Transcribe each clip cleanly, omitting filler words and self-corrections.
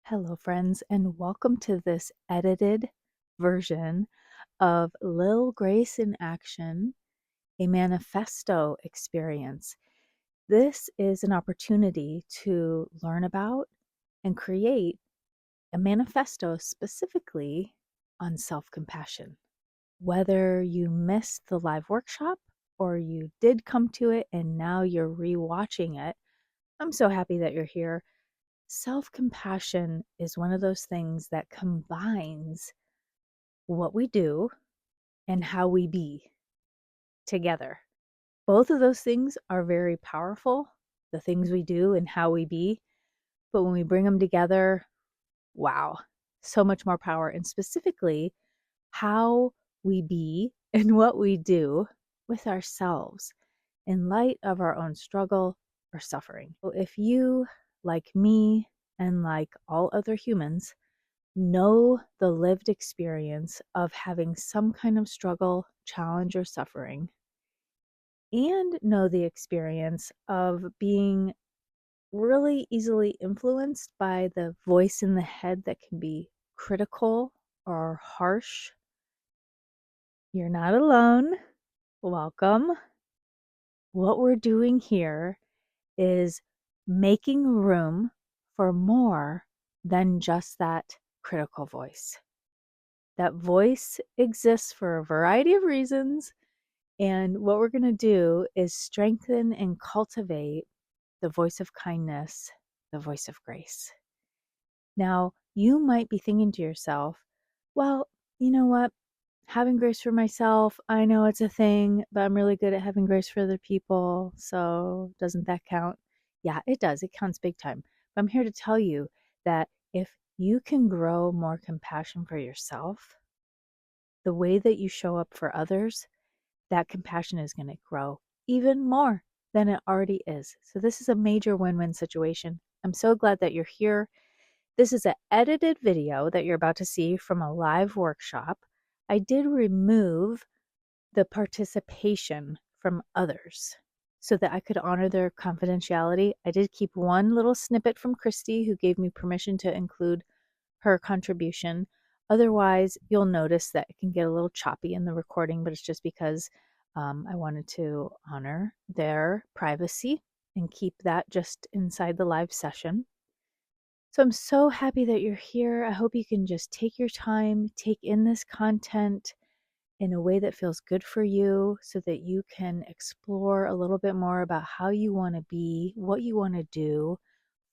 Hello, friends, and welcome to this edited version of Lil Grace in Action, a manifesto experience. This is an opportunity to learn about and create a manifesto specifically on self compassion. Whether you missed the live workshop or you did come to it and now you're rewatching it, I'm so happy that you're here. Self-compassion is one of those things that combines what we do and how we be together. Both of those things are very powerful, the things we do and how we be. But when we bring them together, wow, so much more power. And specifically, how we be and what we do with ourselves in light of our own struggle or suffering. So if you, like me, and like all other humans, know the lived experience of having some kind of struggle, challenge, or suffering, and know the experience of being really easily influenced by the voice in the head that can be critical or harsh, you're not alone. Welcome. What we're doing here is making room for more than just that critical voice. That voice exists for a variety of reasons, and what we're going to do is strengthen and cultivate the voice of kindness, the voice of grace. Now, you might be thinking to yourself, well, you know what? Having grace for myself, I know it's a thing, but I'm really good at having grace for other people. So doesn't that count? Yeah, it does. It counts big time. But I'm here to tell you that if you can grow more compassion for yourself, the way that you show up for others, that compassion is going to grow even more than it already is. So this is a major win-win situation. I'm so glad that you're here. This is an edited video that you're about to see from a live workshop. I did remove the participation from others so that I could honor their confidentiality. I did keep one little snippet from Christy, who gave me permission to include her contribution. Otherwise, you'll notice that it can get a little choppy in the recording, but it's just because I wanted to honor their privacy and keep that just inside the live session. So I'm so happy that you're here. I hope you can just take your time, take in this content in a way that feels good for you so that you can explore a little bit more about how you want to be, what you want to do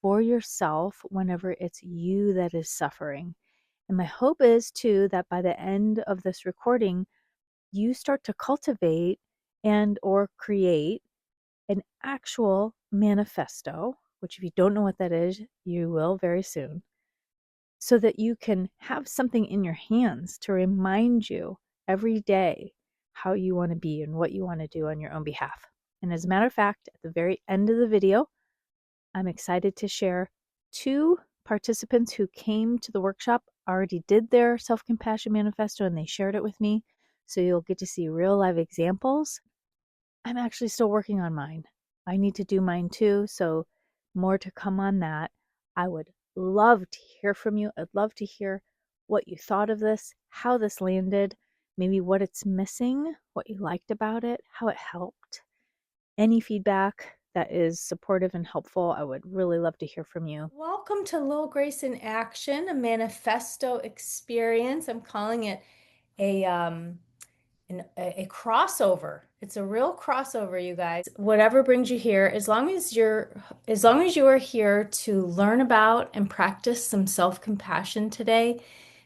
for yourself whenever it's you that is suffering. And my hope is too that by the end of this recording, you start to cultivate and or create an actual manifesto, which if you don't know what that is, you will very soon, so that you can have something in your hands to remind you every day how you want to be and what you want to do on your own behalf. And as a matter of fact, at the very end of the video, I'm excited to share two participants who came to the workshop already did their self-compassion manifesto and they shared it with me. So you'll get to see real live examples. I'm actually still working on mine. I need to do mine too, so more to come on that. I would love to hear from you. I'd love to hear what you thought of this, how this landed, maybe what it's missing, what you liked about it, how it helped. Any feedback that is supportive and helpful, I would really love to hear from you. Welcome to Lil Grace in Action, a manifesto experience. I'm calling it a a crossover. It's a real crossover, you guys. Whatever brings you here, as long as you are here to learn about and practice some self-compassion today,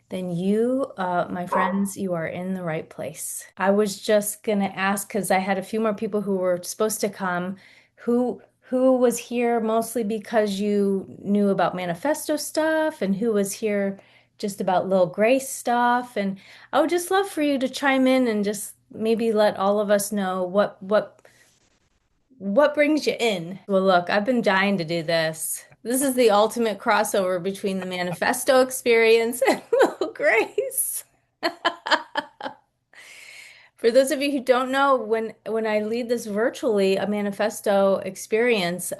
then you, my friends, you are in the right place. I was just gonna ask, because I had a few more people who were supposed to come, who was here mostly because you knew about manifesto stuff, and who was here just about Lil Grace stuff. And I would just love for you to chime in and just maybe let all of us know what brings you in. Well, look, I've been dying to do this. This is the ultimate crossover between the Manifesto Experience and Lil Grace. For those of you who don't know, when I lead this virtually, a manifesto experience,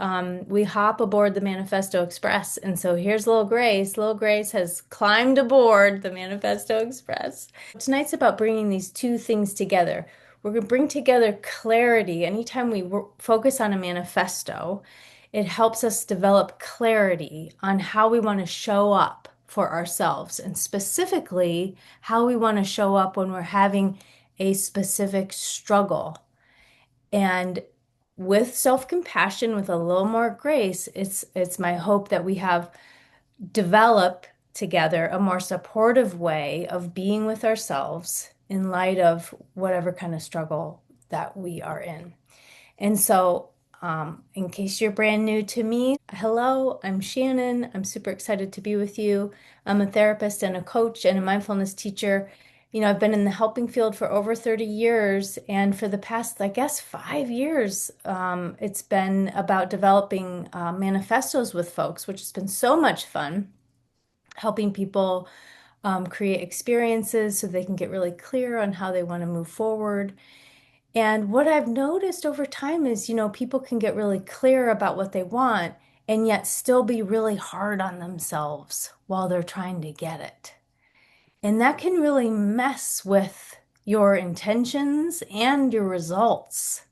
we hop aboard the Manifesto Express. And so here's Lil Grace. Lil Grace has climbed aboard the Manifesto Express. Tonight's about bringing these two things together. We're going to bring together clarity. Anytime we focus on a manifesto, it helps us develop clarity on how we want to show up for ourselves, and specifically how we want to show up when we're having a specific struggle. And with self-compassion, with a little more grace, it's my hope that we have developed together a more supportive way of being with ourselves in light of whatever kind of struggle that we are in. And so, in case you're brand new to me, hello, I'm Shannon. I'm super excited to be with you. I'm a therapist and a coach and a mindfulness teacher. I've been in the helping field for over 30 years, and for the past, I guess, 5 years, it's been about developing manifestos with folks, which has been so much fun, helping people create experiences so they can get really clear on how they want to move forward. And what I've noticed over time is, people can get really clear about what they want and yet still be really hard on themselves while they're trying to get it. And that can really mess with your intentions and your results.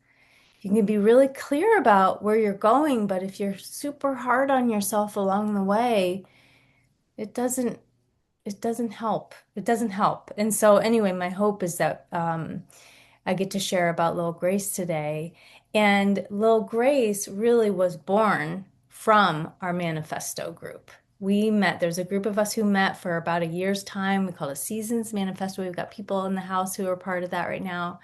You can be really clear about where you're going, but if you're super hard on yourself along the way, it doesn't it doesn't help. It doesn't help. And so anyway, my hope is that I get to share about Lil Grace today. And Lil Grace really was born from our manifesto group. We met, there's a group of us who met for about a year's time. We call it Seasons Manifesto. We've got people in the house who are part of that right now.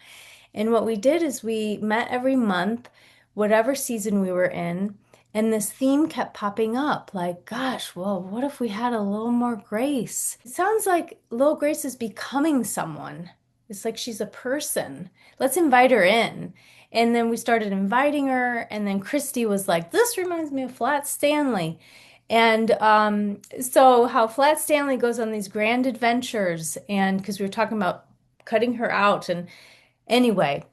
And what we did is we met every month, whatever season we were in, and this theme kept popping up like, gosh, well, what if we had a little more grace? It sounds like Little Grace is becoming someone. It's like she's a person. Let's invite her in. And then we started inviting her, and then Christy was like, this reminds me of Flat Stanley. And so, how Flat Stanley goes on these grand adventures, and because we were talking about cutting her out, and anyway,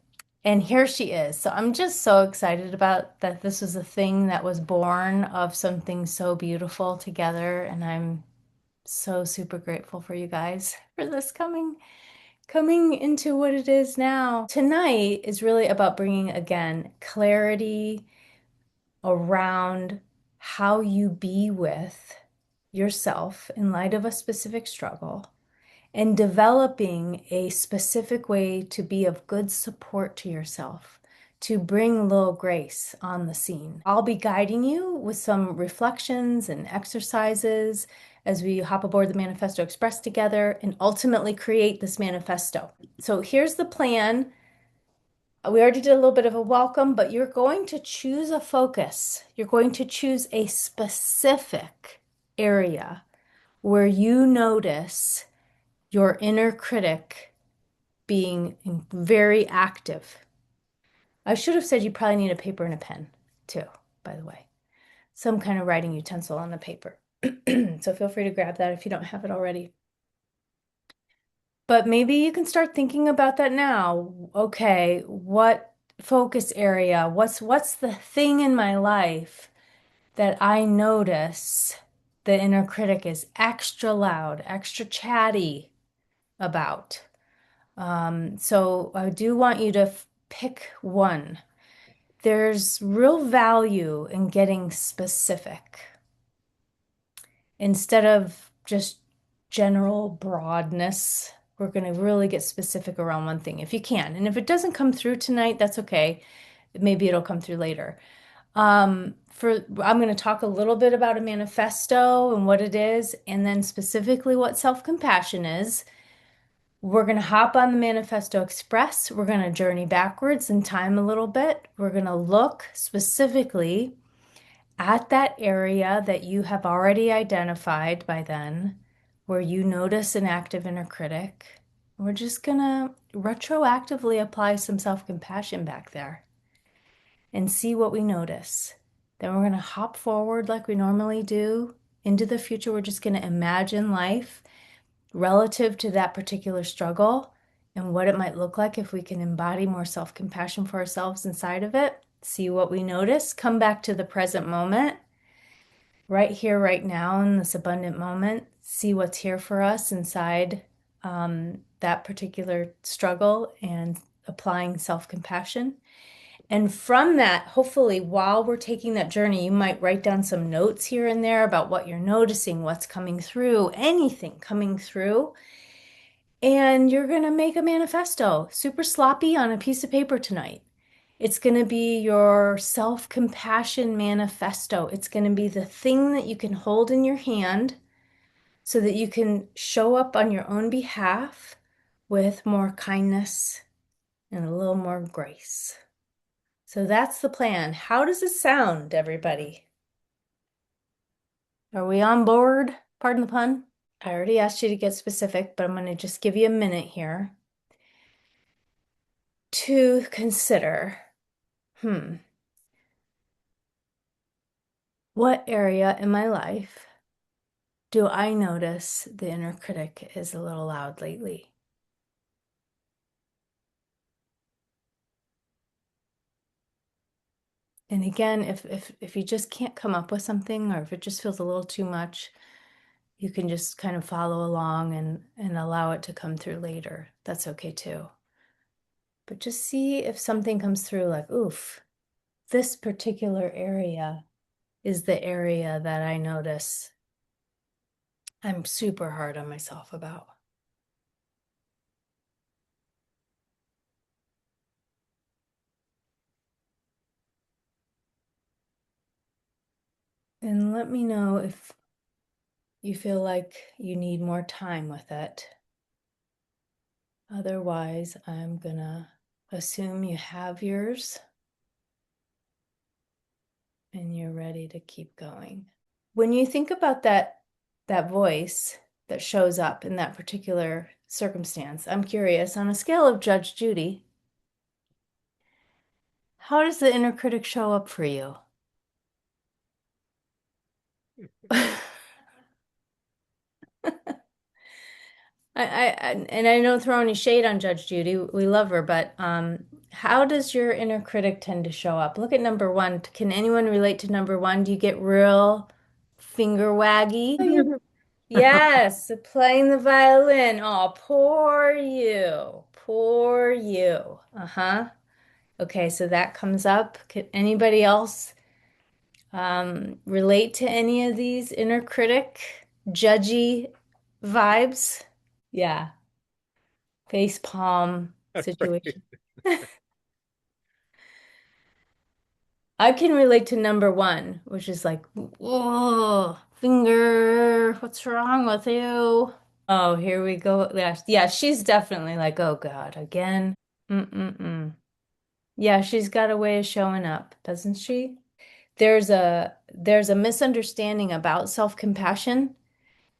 and here she is. So I'm just so excited about that. This is a thing that was born of something so beautiful together. And I'm so super grateful for you guys for this coming into what it is now. Tonight is really about bringing again clarity around how you be with yourself in light of a specific struggle, and developing a specific way to be of good support to yourself, to bring Lil Grace on the scene. I'll be guiding you with some reflections and exercises as we hop aboard the Manifesto Express together and ultimately create this manifesto. So here's the plan. We already did a little bit of a welcome, but you're going to choose a focus. You're going to choose a specific area where you notice your inner critic being very active. I should have said you probably need a paper and a pen too, by the way. Some kind of writing utensil on the paper. So feel free to grab that if you don't have it already. But maybe you can start thinking about that now. Okay, what focus area? What's the thing in my life that I notice the inner critic is extra loud, extra chatty about? So I do want you to pick one. There's real value in getting specific instead of just general broadness. We're going to really get specific around one thing if you can. And if it doesn't come through tonight, that's okay. Maybe it'll come through later. I'm going to talk a little bit about a manifesto and what it is, and then specifically what self-compassion is. We're going to hop on the Manifesto Express. We're going to journey backwards in time a little bit. We're going to look specifically at that area that you have already identified by then, where you notice an active inner critic. We're just going to retroactively apply some self-compassion back there and see what we notice. Then we're going to hop forward like we normally do into the future. We're just going to imagine life relative to that particular struggle and what it might look like if we can embody more self-compassion for ourselves inside of it. See what we notice. Come back to the present moment, right here, right now, in this abundant moment. See what's here for us inside that particular struggle and applying self-compassion. And from that, hopefully, while we're taking that journey, you might write down some notes here and there about what you're noticing, what's coming through, anything coming through. And you're going to make a manifesto, super sloppy on a piece of paper tonight. It's going to be your self-compassion manifesto. It's going to be the thing that you can hold in your hand so that you can show up on your own behalf with more kindness and a little more grace. So that's the plan. How does it sound, everybody? Are we on board? Pardon the pun. I already asked you to get specific, but I'm going to just give you a minute here to consider, what area in my life do I notice the inner critic is a little loud lately? And again, if you just can't come up with something, or if it just feels a little too much, you can just kind of follow along and allow it to come through later. That's okay too. But just see if something comes through like, oof, this particular area is the area that I notice I'm super hard on myself about. And let me know if you feel like you need more time with it. Otherwise, I'm gonna assume you have yours and you're ready to keep going. When you think about that voice that shows up in that particular circumstance, I'm curious, on a scale of Judge Judy, how does the inner critic show up for you? And I don't throw any shade on Judge Judy. We love her, but how does your inner critic tend to show up? Look at number one. Can anyone relate to number one? Do you get real finger waggy? Yes, playing the violin. Oh, poor you. Poor you. Uh-huh. Okay, so that comes up. Can anybody else relate to any of these inner critic, judgy vibes? Yeah, face palm situation. I can relate to number one, which is like, oh, finger, what's wrong with you? Oh, here we go. Yeah, yeah, she's definitely like, oh God, again. Mm-mm-mm. Yeah, she's got a way of showing up, doesn't she? There's a misunderstanding about self-compassion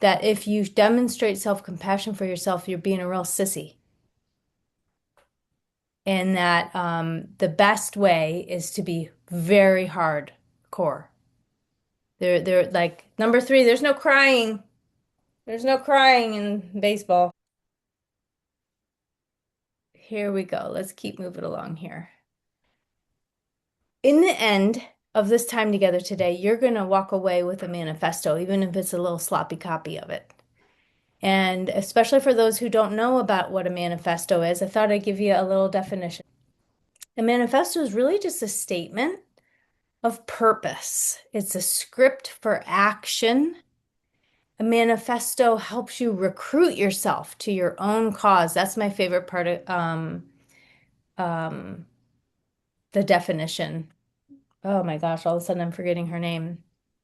that if you demonstrate self-compassion for yourself, you're being a real sissy. And that the best way is to be very hardcore. They're like number three, there's no crying. There's no crying in baseball. Here we go. Let's keep moving along here. In the end of this time together today, you're going to walk away with a manifesto, even if it's a little sloppy copy of it. And especially for those who don't know about what a manifesto is, I thought I'd give you a little definition. A manifesto is really just a statement of purpose. It's a script for action. A manifesto helps you recruit yourself to your own cause. That's my favorite part of um, the definition. Oh my gosh, all of a sudden I'm forgetting her name.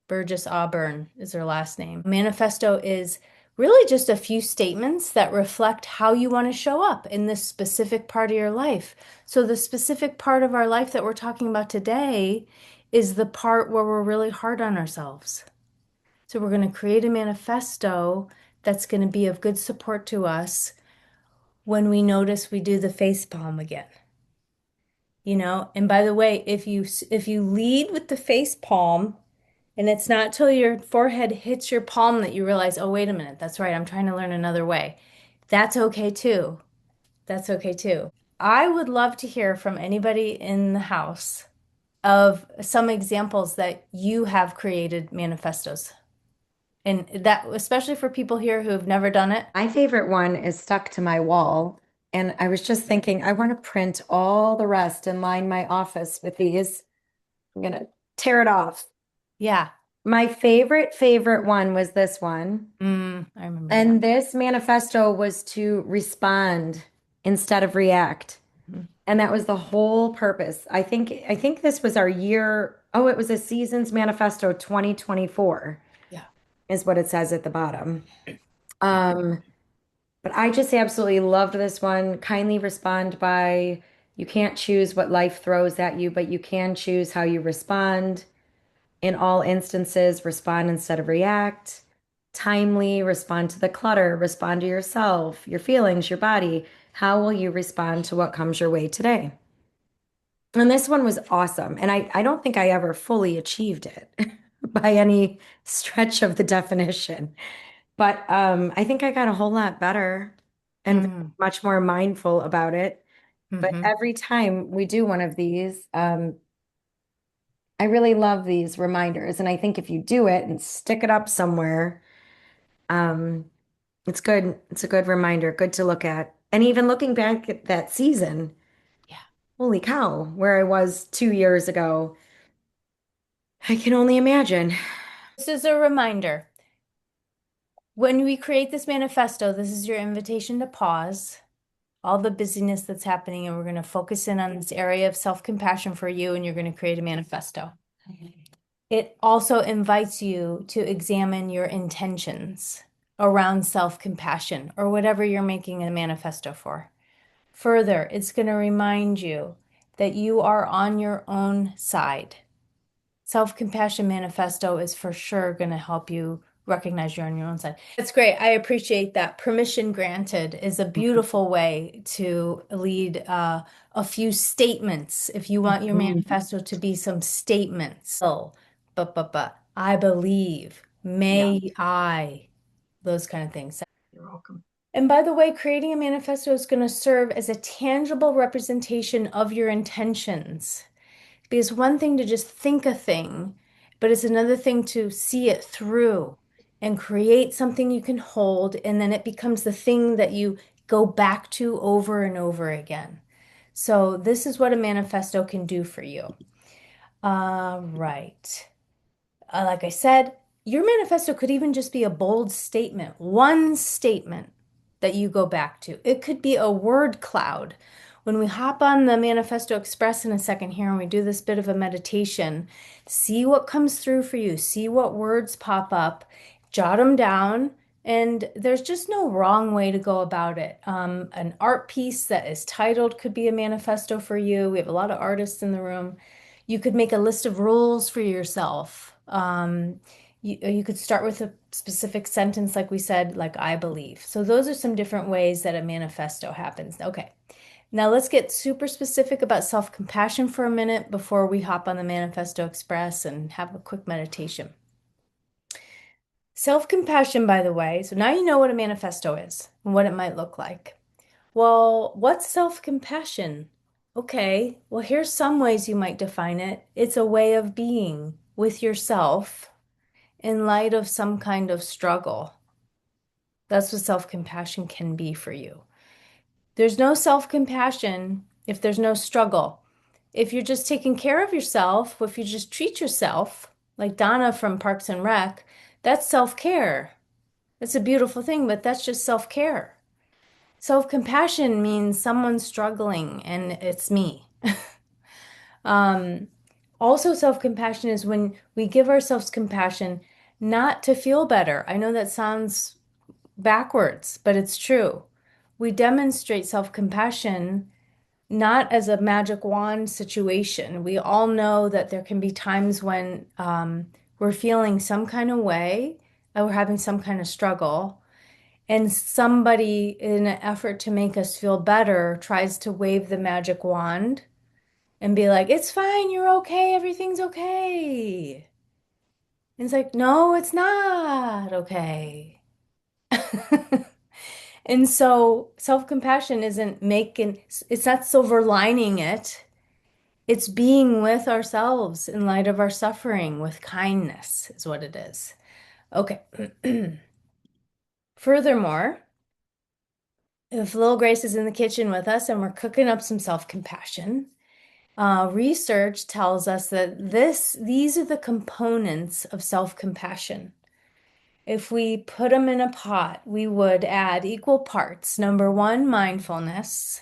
Burgess Auburn is her last name. Manifesto is really just a few statements that reflect how you want to show up in this specific part of your life. So, the specific part of our life that we're talking about today is the part where we're really hard on ourselves. So, we're going to create a manifesto that's going to be of good support to us when we notice we do the face palm again. And by the way, if you lead with the face palm, and it's not till your forehead hits your palm that you realize, oh, wait a minute, that's right, I'm trying to learn another way. That's okay too. That's okay too. I would love to hear from anybody in the house of some examples that you have created manifestos. And that, especially for people here who have never done it. My favorite one is stuck to my wall. And I was just thinking, I want to print all the rest and line my office with these. I'm gonna tear it off. Yeah. My favorite one was this one. I remember that. And this manifesto was to respond instead of react. Mhm. And that was the whole purpose. I think this was our year. Oh, it was a season's manifesto 2024 Yeah. is what it says at the bottom. Um, but I just absolutely loved this one. Kindly respond by you can't choose what life throws at you, but you can choose how you respond. In all instances, respond instead of react. Timely, respond to the clutter, respond to yourself, your feelings, your body. How will you respond to what comes your way today? And this one was awesome. And I don't think I ever fully achieved it by any stretch of the definition. But I think I got a whole lot better and Mm. much more mindful about it. But Hmm. every time we do one of these, I really love these reminders. And I think if you do it and stick it up somewhere, um, it's good. It's a good reminder, good to look at. And even looking back at that season, Yeah. holy cow, where I was 2 years ago, I can only imagine. This is a reminder. When we create this manifesto, this is your invitation to pause all the busyness that's happening, and we're going to focus in on this area of self-compassion for you, and you're going to create a manifesto. It also invites you to examine your intentions around self-compassion or whatever you're making a manifesto for. Further, it's going to remind you that you are on your own side. Self-compassion manifesto is for sure going to help you recognize you're on your own side. That's great. I appreciate that. Permission granted is a beautiful way to lead a few statements. If you want your Mhm. manifesto to be some statements. Oh, but, I believe, Yeah, may I, those kind of things. you're welcome. And by the way, creating a manifesto is going to serve as a tangible representation of your intentions. Because one thing to just think a thing, but it's another thing to see it through and create something you can hold, and then it becomes the thing that you go back to over and over again. So, this is what a manifesto can do for you. Right. Like I said, your manifesto could even just be a bold statement, one statement that you go back to. It could be a word cloud. When we hop on the Manifesto Express in a second here and we do this bit of a meditation, see what comes through for you, see what words pop up, jot them down. And there's just no wrong way to go about it. An art piece that is titled could be a manifesto for you. We have a lot of artists in the room. You could make a list of rules for yourself. You could start with a specific sentence, like we said, like I believe. So those are some different ways that a manifesto happens. Okay, now let's get super specific about self-compassion for a minute before we hop on the Manifesto Express and have a quick meditation. Self-compassion, by the way, so now you know what a manifesto is and what it might look like. Well, what's self-compassion? Okay, well, here's some ways you might define it. It's a way of being with yourself in light of some kind of struggle. That's what self-compassion can be for you. There's no self-compassion if there's no struggle. If you're just taking care of yourself, if you just treat yourself, like Donna from Parks and Rec, that's self-care. That's a beautiful thing, but that's just self-care. Self-compassion means someone's struggling and it's me. Um, Also, self-compassion is when we give ourselves compassion not to feel better. I know that sounds backwards, but it's true. We demonstrate self-compassion not as a magic wand situation. We all know that there can be times when we're feeling some kind of way, and we're having some kind of struggle, and somebody, in an effort to make us feel better, tries to wave the magic wand and be like, it's fine, you're okay, everything's okay. And it's like, no, it's not okay. And so self-compassion isn't it's not silver lining it. It's being with ourselves in light of our suffering with kindness, is what it is. Okay. Furthermore, if Lil Grace is in the kitchen with us and we're cooking up some self-compassion, research tells us that these are the components of self-compassion. If we put them in a pot, we would add equal parts. Number one, mindfulness,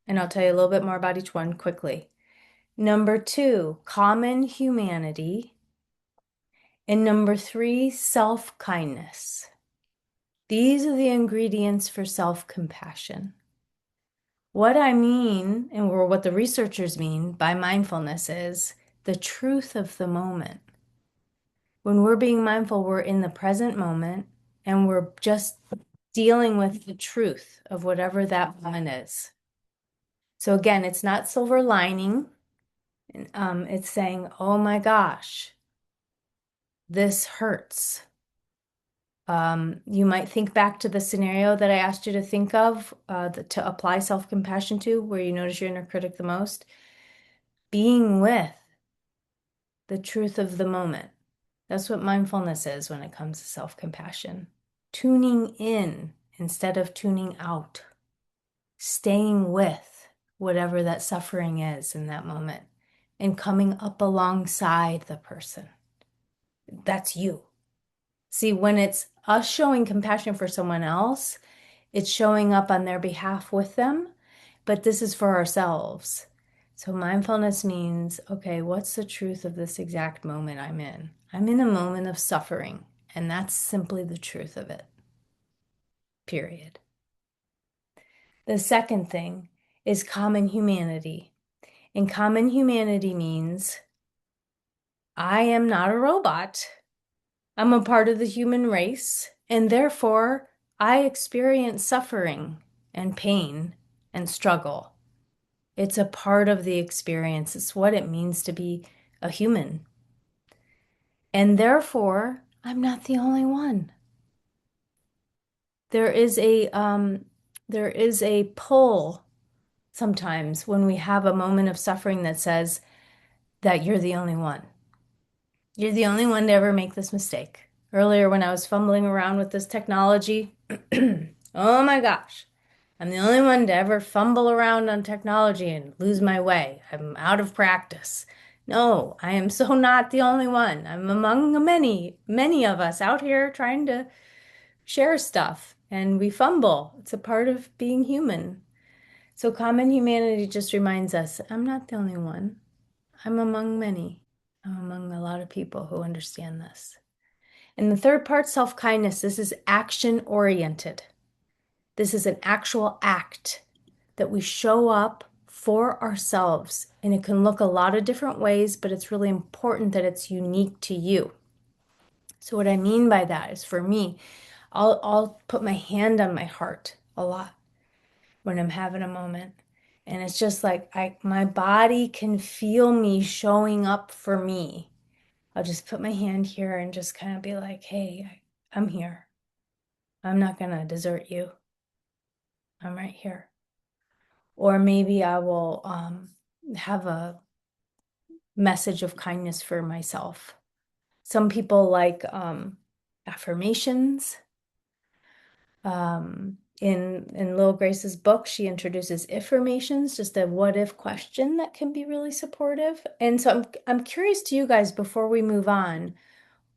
and I'll tell you a little bit more about each one quickly. Number two, common humanity. And number three, self-kindness. These are the ingredients for self-compassion. What I mean, or what the researchers mean by mindfulness is the truth of the moment. When we're being mindful, we're in the present moment and we're just dealing with the truth of whatever that moment is. So again, it's not silver lining. It's saying, oh my gosh, this hurts. You might think back to the scenario that I asked you to think of to apply self-compassion to, where you notice your inner critic the most. Being with the truth of the moment. That's what mindfulness is when it comes to self-compassion. Tuning in instead of tuning out. Staying with whatever that suffering is in that moment and coming up alongside the person. That's you. See, when it's us showing compassion for someone else, it's showing up on their behalf with them, but this is for ourselves. So mindfulness means, okay, what's the truth of this exact moment I'm in? I'm in a moment of suffering, and that's simply the truth of it. Period. The second thing is common humanity. And common humanity means I am not a robot. I'm a part of the human race, and therefore I experience suffering and pain and struggle. It's a part of the experience. It's what it means to be a human. And therefore, I'm not the only one. There is a pull sometimes when we have a moment of suffering that says that you're the only one. You're the only one to ever make this mistake. Earlier, when I was fumbling around with this technology, oh my gosh, I'm the only one to ever fumble around on technology and lose my way. I'm out of practice. No, I am so not the only one. I'm among many, many of us out here trying to share stuff, and we fumble. It's a part of being human. So, common humanity just reminds us I'm not the only one. I'm among many. I'm among a lot of people who understand this. And the third part, self-kindness, this is action oriented. This is an actual act that we show up for ourselves. And it can look a lot of different ways, but it's really important that it's unique to you. So what I mean by that is for me, I'll put my hand on my heart a lot when I'm having a moment. And it's just like my body can feel me showing up for me. I'll just put my hand here and just kind of be like, hey, I'm here. I'm not gonna desert you. I'm right here. Or maybe I will have a message of kindness for myself. Some people like affirmations. In Lil Grace's book, she introduces affirmations, just a what if question that can be really supportive. And so I'm curious to you guys before we move on,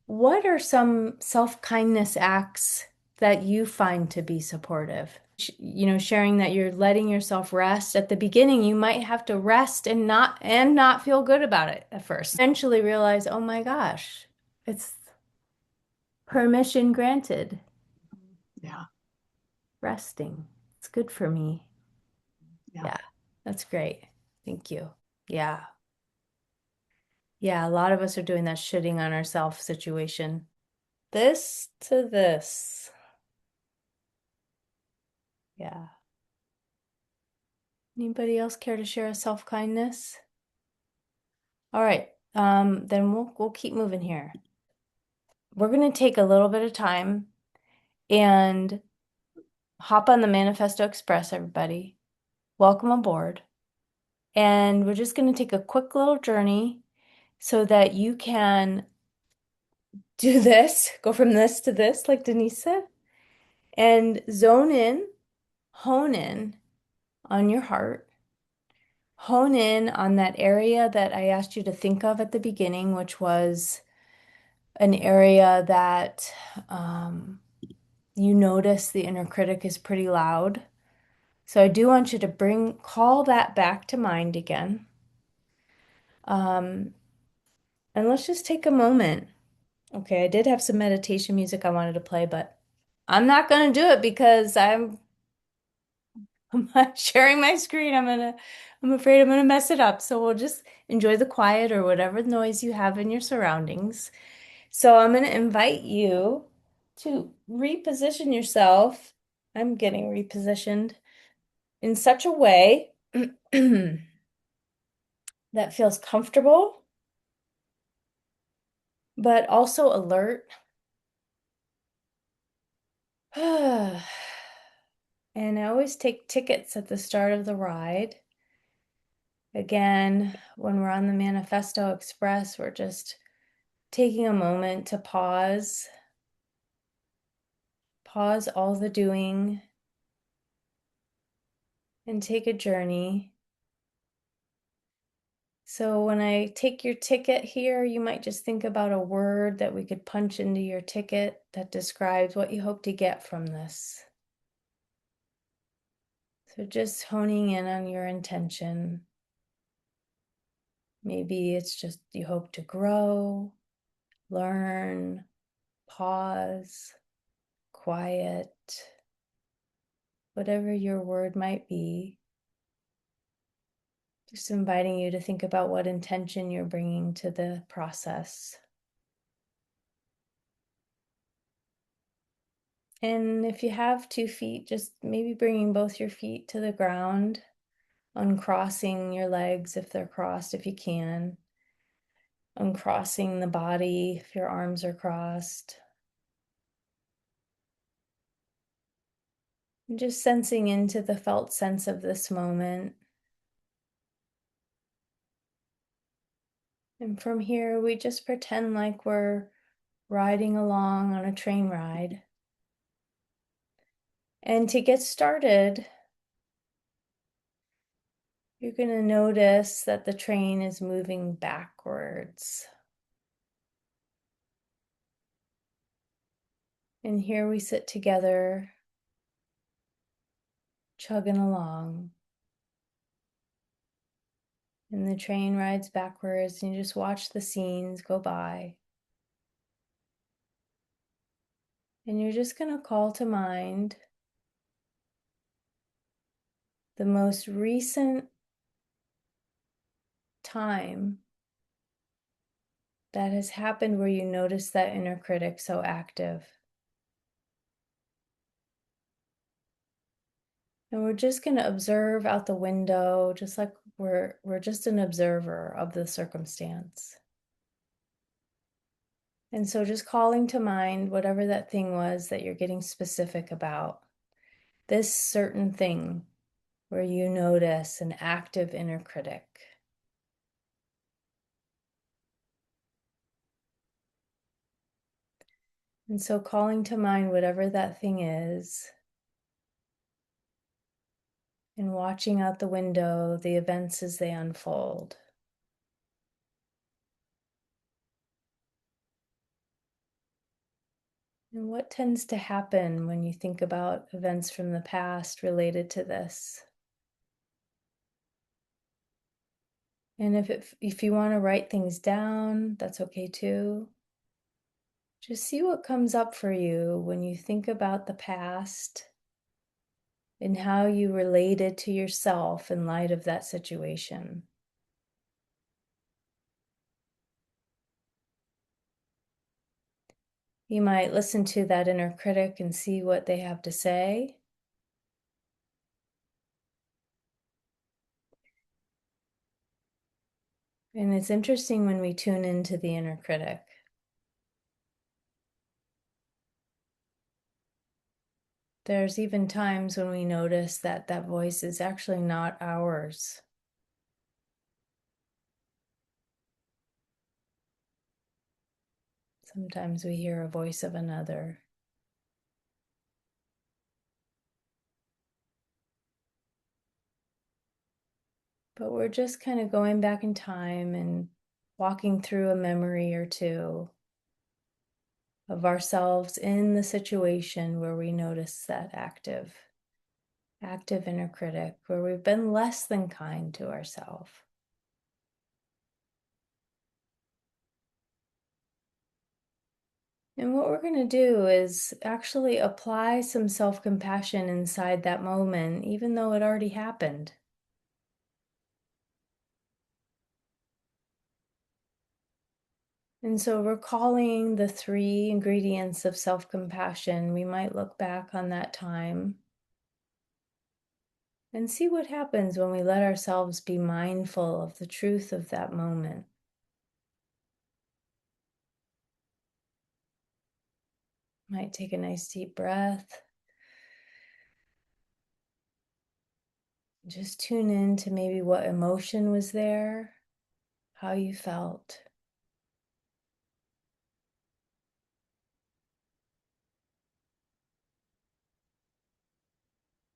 what are some self-kindness acts that you find to be supportive? Sharing that you're letting yourself rest. At the beginning, you might have to rest and not feel good about it at first. Eventually realize, oh my gosh, it's permission granted. Yeah. Resting. It's good for me. Yeah. Yeah, that's great. Thank you. Yeah. Yeah, a lot of us are doing that shitting on ourselves situation. This to this. Yeah. Anybody else care to share a self-kindness? All right. Then we'll keep moving here. We're going to take a little bit of time and hop on the Manifesto Express, everybody. Welcome aboard. And we're just going to take a quick little journey so that you can do this, go from this to this, like Denise said, and zone in, hone in on your heart, hone in on that area that I asked you to think of at the beginning, which was an area that you notice the inner critic is pretty loud. So I do want you to call that back to mind again. And let's just take a moment. Okay, I did have some meditation music I wanted to play, but I'm not going to do it because I'm not sharing my screen. I'm afraid I'm gonna mess it up. So we'll just enjoy the quiet or whatever noise you have in your surroundings. So I'm gonna invite you to reposition yourself. I'm getting repositioned in such a way that feels comfortable, but also alert. And I always take tickets at the start of the ride. Again, when we're on the Manifesto Express, we're just taking a moment to pause all the doing, and take a journey. So when I take your ticket here, you might just think about a word that we could punch into your ticket that describes what you hope to get from this. So just honing in on your intention. Maybe it's just you hope to grow, learn, pause, quiet, whatever your word might be. Just inviting you to think about what intention you're bringing to the process. And if you have 2 feet, just maybe bringing both your feet to the ground, uncrossing your legs if they're crossed, if you can, uncrossing the body if your arms are crossed. And just sensing into the felt sense of this moment. And from here, we just pretend like we're riding along on a train ride. And to get started, you're going to notice that the train is moving backwards. And here we sit together, chugging along. And the train rides backwards, and you just watch the scenes go by. And you're just going to call to mind the most recent time that has happened where you notice that inner critic so active. And we're just going to observe out the window, just like we're just an observer of the circumstance. And so just calling to mind whatever that thing was that you're getting specific about. This certain thing where you notice an active inner critic. And so calling to mind whatever that thing is, and watching out the window, the events as they unfold. And what tends to happen when you think about events from the past related to this? And if you want to write things down, that's okay too. Just see what comes up for you when you think about the past and how you related to yourself in light of that situation. You might listen to that inner critic and see what they have to say. And it's interesting when we tune into the inner critic. There's even times when we notice that that voice is actually not ours. Sometimes we hear a voice of another. But we're just kind of going back in time and walking through a memory or two of ourselves in the situation where we notice that active inner critic, where we've been less than kind to ourselves. And what we're going to do is actually apply some self-compassion inside that moment, even though it already happened. And so, recalling the three ingredients of self-compassion, we might look back on that time and see what happens when we let ourselves be mindful of the truth of that moment. Might take a nice deep breath. Just tune in to maybe what emotion was there, how you felt.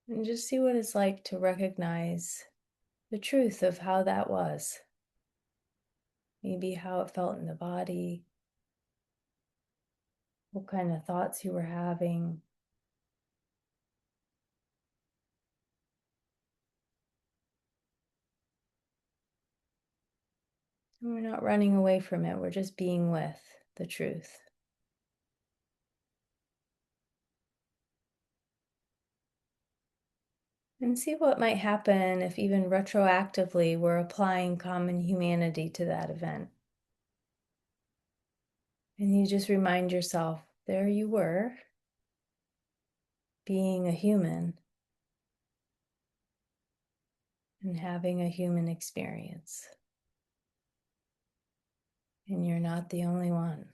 And just see what it's like to recognize the truth of how that was. Maybe how it felt in the body, what kind of thoughts you were having. And we're not running away from it, we're just being with the truth. And see what might happen if, even retroactively, we're applying common humanity to that event. And you just remind yourself, there you were, being a human and having a human experience. And you're not the only one.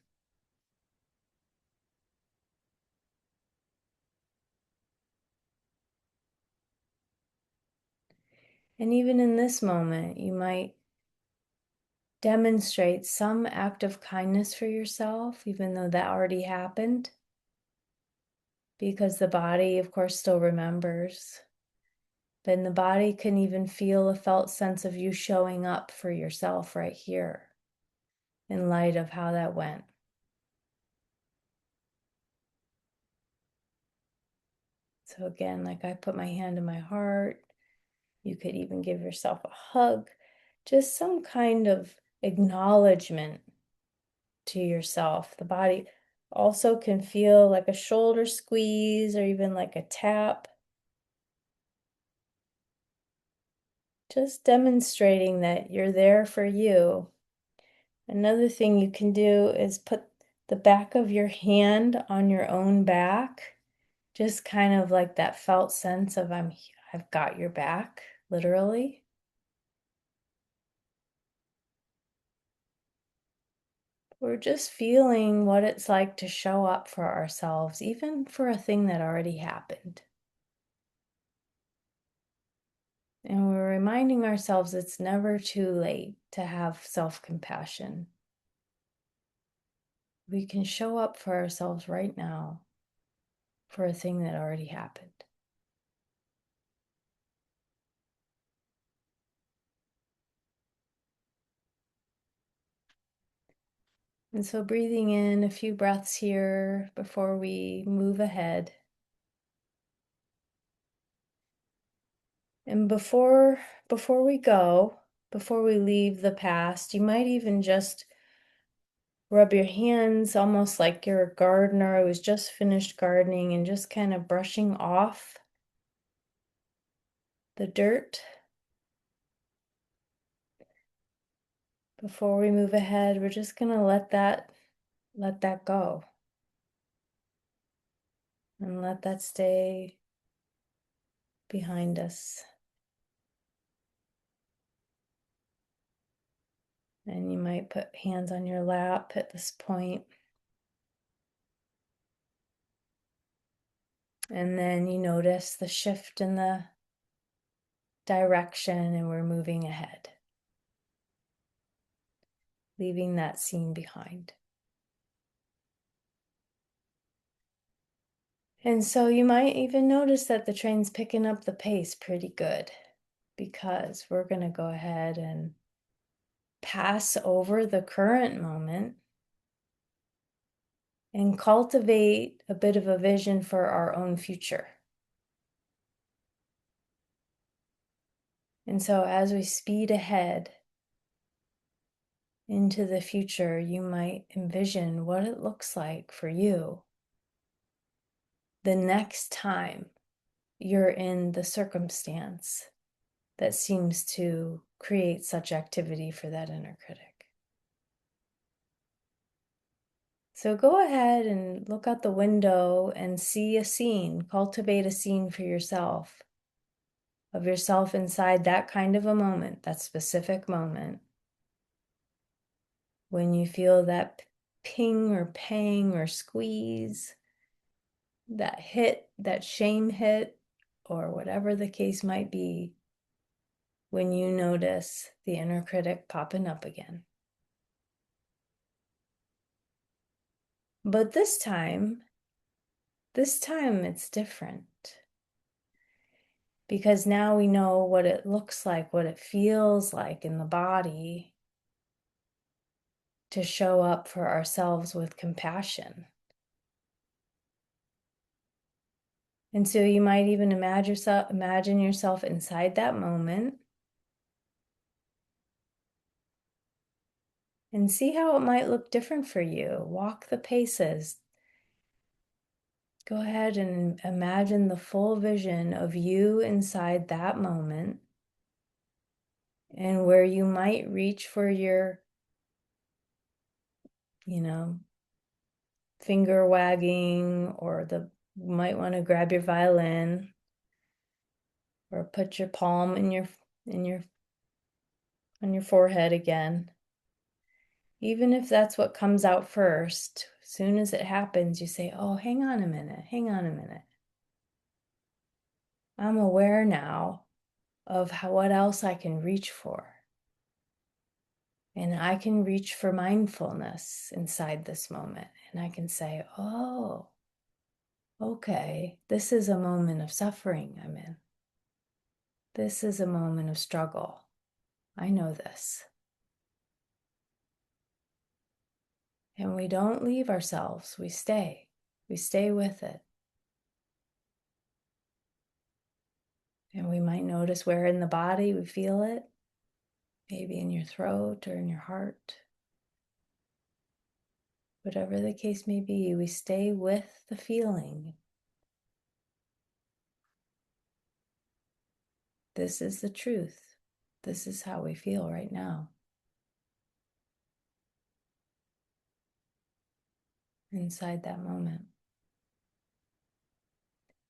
And even in this moment, you might demonstrate some act of kindness for yourself, even though that already happened, because the body, of course, still remembers. Then the body can even feel a felt sense of you showing up for yourself right here in light of how that went. So again, like I put my hand in my heart, you could even give yourself a hug, just some kind of acknowledgement to yourself. The body also can feel like a shoulder squeeze or even like a tap. Just demonstrating that you're there for you. Another thing you can do is put the back of your hand on your own back, just kind of like that felt sense of I've got your back, literally. We're just feeling what it's like to show up for ourselves, even for a thing that already happened. And we're reminding ourselves it's never too late to have self-compassion. We can show up for ourselves right now for a thing that already happened. And so breathing in a few breaths here before we move ahead. And before we go, before we leave the past, you might even just rub your hands almost like you're a gardener who's just finished gardening and just kind of brushing off the dirt. Before we move ahead, we're just going to let that go. And let that stay behind us. And you might put hands on your lap at this point. And then you notice the shift in the direction, and we're moving ahead, leaving that scene behind. And so you might even notice that the train's picking up the pace pretty good, because we're going to go ahead and pass over the current moment and cultivate a bit of a vision for our own future. And so as we speed ahead into the future, you might envision what it looks like for you the next time you're in the circumstance that seems to create such activity for that inner critic. So go ahead and look out the window and see a scene, cultivate a scene for yourself, of yourself inside that kind of a moment, that specific moment, when you feel that ping or pang or squeeze, that hit, that shame hit, or whatever the case might be, when you notice the inner critic popping up again. But this time it's different, because now we know what it looks like, what it feels like in the body to show up for ourselves with compassion. And so you might even imagine yourself inside that moment and see how it might look different for you. Walk the paces. Go ahead and imagine the full vision of you inside that moment, and where you might reach for your, finger wagging, or you might want to grab your violin or put your palm in your on your forehead again. Even if that's what comes out first, as soon as it happens, you say, "Oh, hang on a minute, hang on a minute. I'm aware now of what else I can reach for. And I can reach for mindfulness inside this moment. And I can say, oh, okay, this is a moment of suffering I'm in. This is a moment of struggle. I know this." And we don't leave ourselves, we stay. We stay with it. And we might notice where in the body we feel it, maybe in your throat or in your heart. Whatever the case may be, we stay with the feeling. This is the truth. This is how we feel right now. Inside that moment.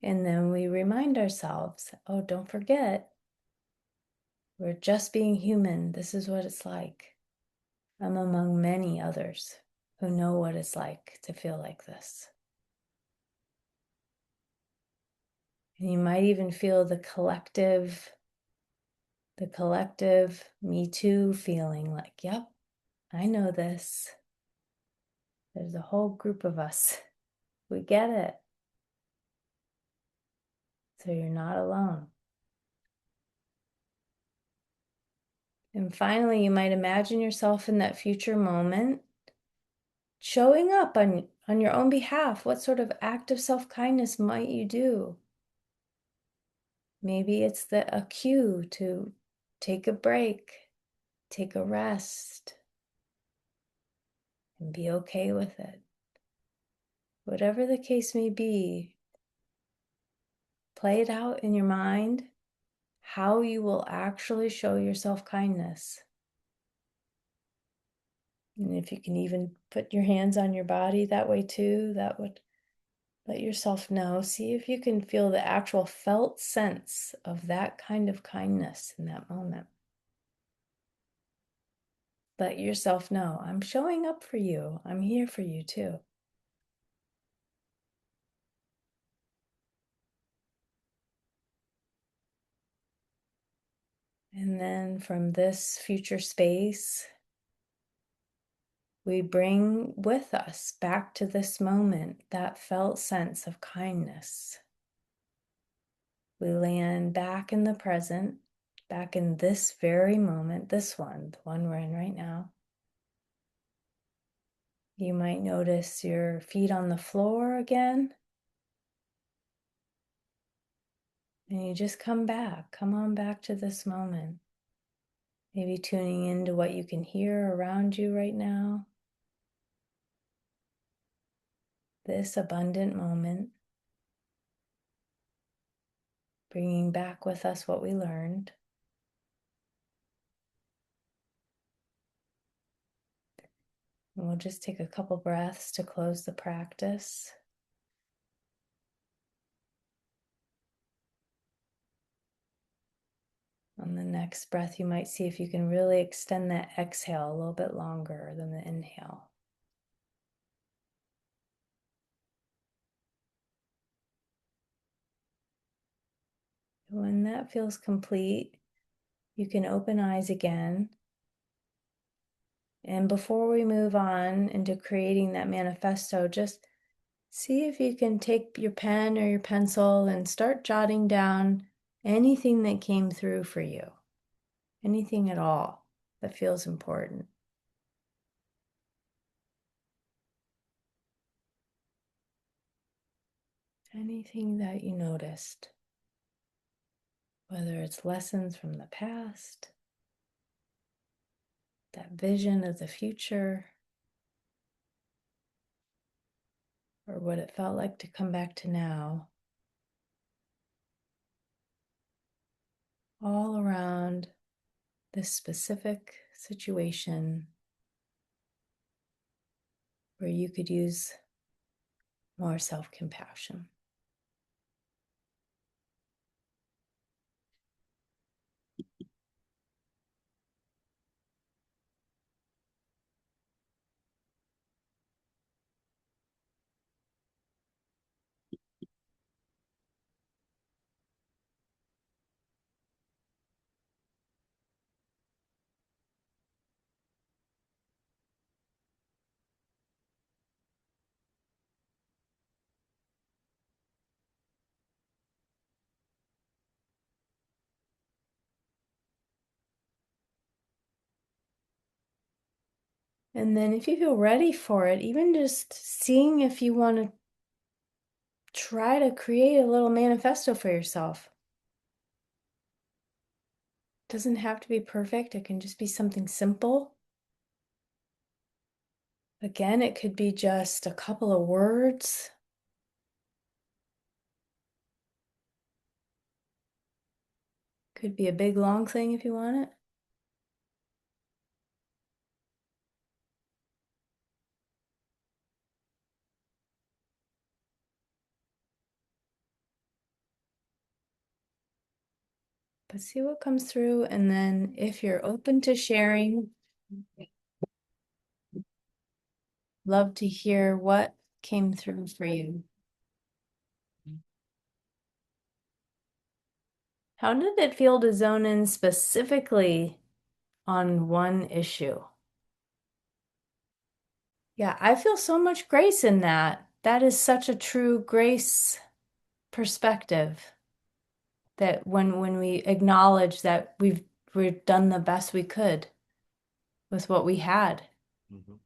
And then we remind ourselves, oh, don't forget, we're just being human. This is what it's like. I'm among many others who know what it's like to feel like this. And you might even feel the collective me too feeling like, yep, I know this. There's a whole group of us. We get it. So you're not alone. And finally, you might imagine yourself in that future moment, showing up on your own behalf. What sort of act of self-kindness might you do? Maybe it's a cue to take a break, take a rest, and be okay with it. Whatever the case may be, play it out in your mind how you will actually show yourself kindness. And if you can even put your hands on your body that way too, that would let yourself know. See if you can feel the actual felt sense of that kind of kindness in that moment. Let yourself know, I'm showing up for you. I'm here for you too. And then from this future space, we bring with us back to this moment that felt sense of kindness. We land back in the present, back in this very moment, this one, the one we're in right now. You might notice your feet on the floor again. And you just come on back to this moment. Maybe tuning into what you can hear around you right now. This abundant moment, bringing back with us what we learned. And we'll just take a couple breaths to close the practice. On the next breath, you might see if you can really extend that exhale a little bit longer than the inhale. When that feels complete, you can open eyes again. And before we move on into creating that manifesto, just see if you can take your pen or your pencil and start jotting down anything that came through for you, anything at all that feels important. Anything that you noticed, whether it's lessons from the past, that vision of the future, or what it felt like to come back to now, all around this specific situation where you could use more self-compassion. And then if you feel ready for it, even just seeing if you want to try to create a little manifesto for yourself. It doesn't have to be perfect. It can just be something simple. Again, it could be just a couple of words. Could be a big long thing if you want it. But see what comes through. And then if you're open to sharing, love to hear what came through for you. How did it feel to zone in specifically on one issue? Yeah, I feel so much grace in that. That is such a true grace perspective, that when we acknowledge that we've done the best we could with what we had. Mhm.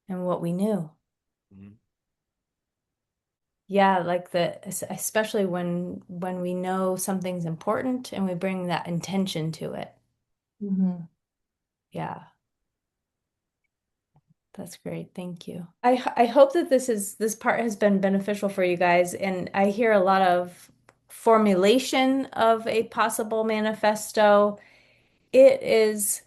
And what we knew. Mhm. Yeah, like especially when we know something's important and we bring that intention to it. Mhm. Yeah. That's great. Thank you. I hope that this part has been beneficial for you guys. And I hear a lot of formulation of a possible manifesto. It is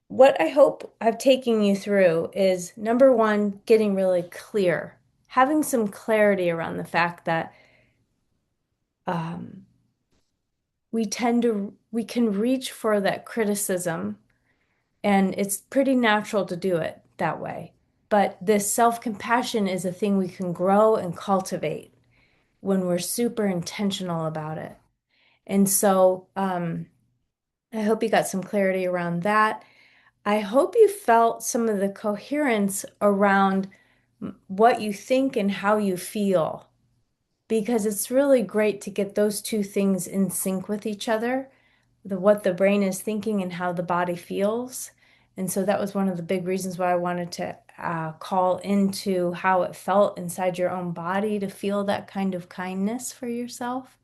what I hope I've taken you through is number one, getting really clear, having some clarity around the fact that um, we can reach for that criticism, and it's pretty natural to do it that way. But this self-compassion is a thing we can grow and cultivate when we're super intentional about it. And so I hope you got some clarity around that. I hope you felt some of the coherence around what you think and how you feel, because it's really great to get those two things in sync with each other, what the brain is thinking and how the body feels. And so that was one of the big reasons why I wanted to call into how it felt inside your own body to feel that kind of kindness for yourself.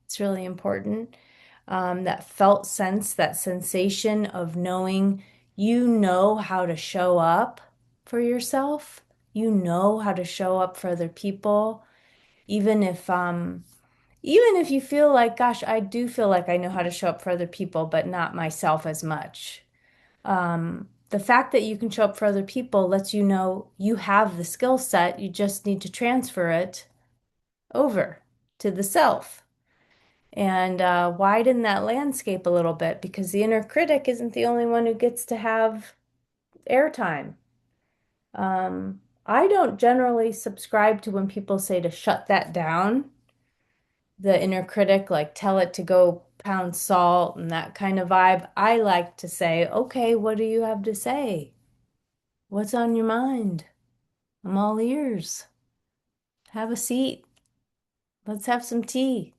It's really important. That felt sense, that sensation of knowing you know how to show up for yourself. You know how to show up for other people, even if you feel like, gosh, I do feel like I know how to show up for other people, but not myself as much. The fact that you can show up for other people lets you know you have the skill set. You just need to transfer it over to the self and widen that landscape a little bit, because the inner critic isn't the only one who gets to have airtime. I don't generally subscribe to when people say to shut that down, the inner critic, like tell it to go pound salt and that kind of vibe. I like to say, okay, what do you have to say? What's on your mind? I'm all ears. Have a seat. Let's have some tea.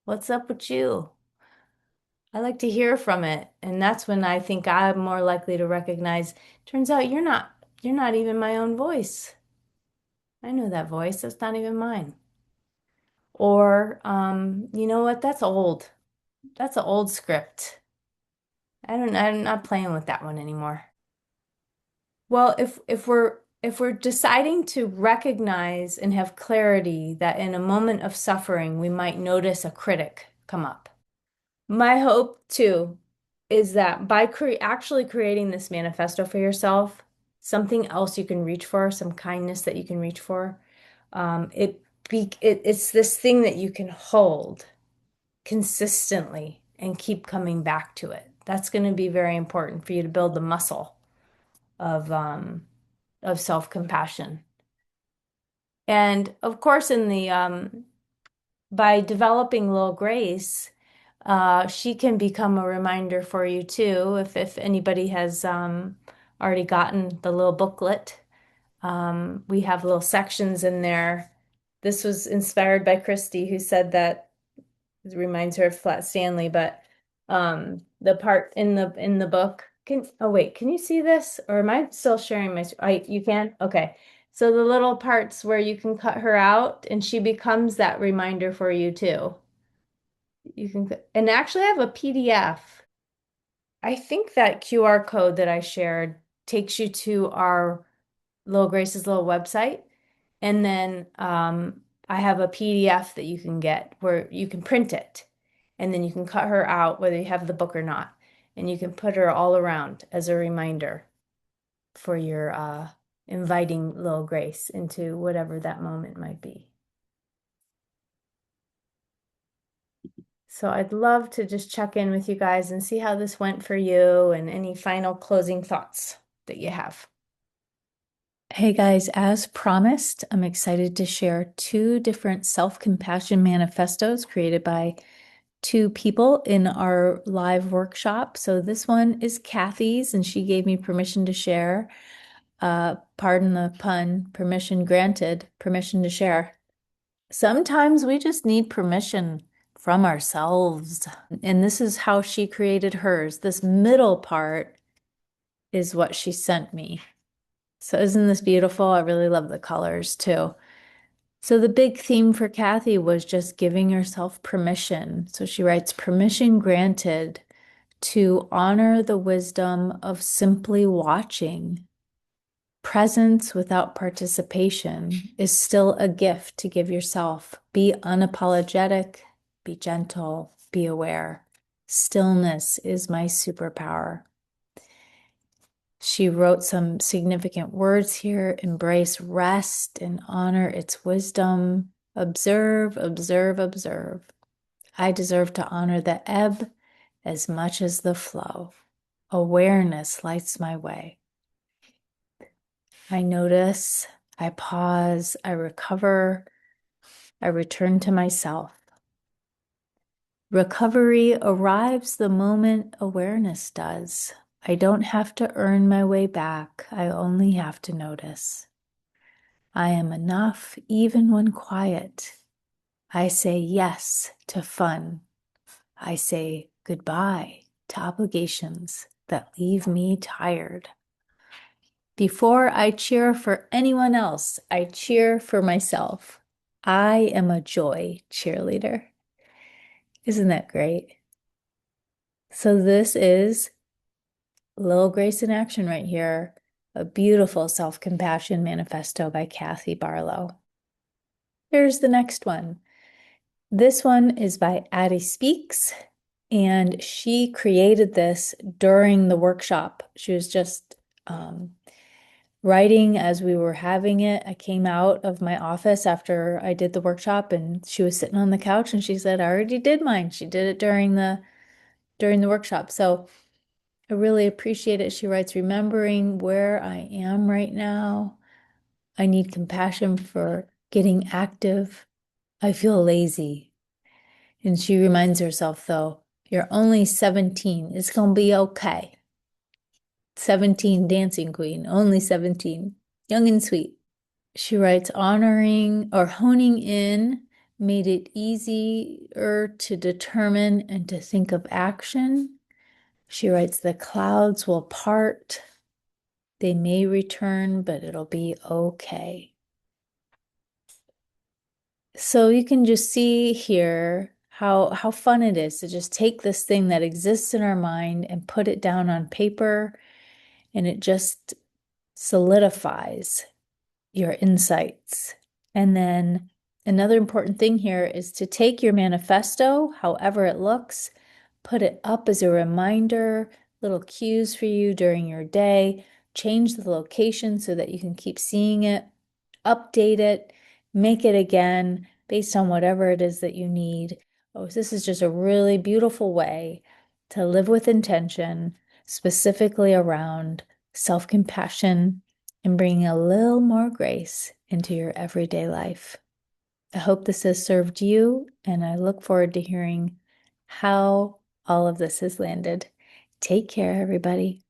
What's up with you? I like to hear from it. And that's when I think I'm more likely to recognize, turns out you're not even my own voice. I know that voice. That's not even mine. Or, you know what? That's old. That's an old script. I'm not playing with that one anymore. Well, if we're deciding to recognize and have clarity that in a moment of suffering, we might notice a critic come up. My hope too is that by actually creating this manifesto for yourself, something else you can reach for, some kindness that you can reach for, it's this thing that you can hold consistently and keep coming back to it. That's going to be very important for you to build the muscle of self-compassion. And of course, in the by developing Lil Grace, she can become a reminder for you too. If anybody has already gotten the little booklet, we have little sections in there. This was inspired by Christy, who said that it reminds her of Flat Stanley, but the part in the book, oh wait, can you see this? Or am I still sharing my, you can? Okay. So the little parts where you can cut her out and she becomes that reminder for you too. You can, and actually I have a PDF. I think that QR code that I shared takes you to our Lil Grace's little website. And then I have a PDF that you can get where you can print it. And then you can cut her out whether you have the book or not. And you can put her all around as a reminder for your inviting Lil Grace into whatever that moment might be. So I'd love to just check in with you guys and see how this went for you and any final closing thoughts that you have. Hey guys, as promised, I'm excited to share two different self-compassion manifestos created by two people in our live workshop. So this one is Kathy's, and she gave me permission to share. Pardon the pun, permission granted, permission to share. Sometimes we just need permission from ourselves. And this is how she created hers. This middle part is what she sent me. So isn't this beautiful? I really love the colors too. So the big theme for Kathy was just giving herself permission. So she writes, permission granted to honor the wisdom of simply watching. Presence without participation is still a gift to give yourself. Be unapologetic, be gentle, be aware. Stillness is my superpower. She wrote some significant words here. Embrace rest and honor its wisdom. Observe, observe, observe. I deserve to honor the ebb as much as the flow. Awareness lights my way. I notice, I pause, I recover, I return to myself. Recovery arrives the moment awareness does. I don't have to earn my way back. I only have to notice. I am enough even when quiet. I say yes to fun. I say goodbye to obligations that leave me tired. Before I cheer for anyone else, I cheer for myself. I am a joy cheerleader. Isn't that great? So this is Lil Grace in action right here, a beautiful self-compassion manifesto by Kathy Barlow. Here's the next one. This one is by Addie Speaks, and she created this during the workshop. She was just writing as we were having it. I came out of my office after I did the workshop, and she was sitting on the couch, and she said, I already did mine. She did it during the workshop. So I really appreciate it. She writes, remembering where I am right now. I need compassion for getting active. I feel lazy. And she reminds herself, though, you're only 17. It's going to be okay. 17, dancing queen, only 17. Young and sweet. She writes, honoring or honing in made it easier to determine and to think of action. She writes, the clouds will part. They may return, but it'll be okay. So you can just see here how fun it is to just take this thing that exists in our mind and put it down on paper, and it just solidifies your insights. And then another important thing here is to take your manifesto, however it looks, put it up as a reminder, little cues for you during your day, change the location so that you can keep seeing it, update it, make it again based on whatever it is that you need. Oh, this is just a really beautiful way to live with intention, specifically around self-compassion and bringing a little more grace into your everyday life. I hope this has served you, and I look forward to hearing how all of this has landed. Take care, everybody.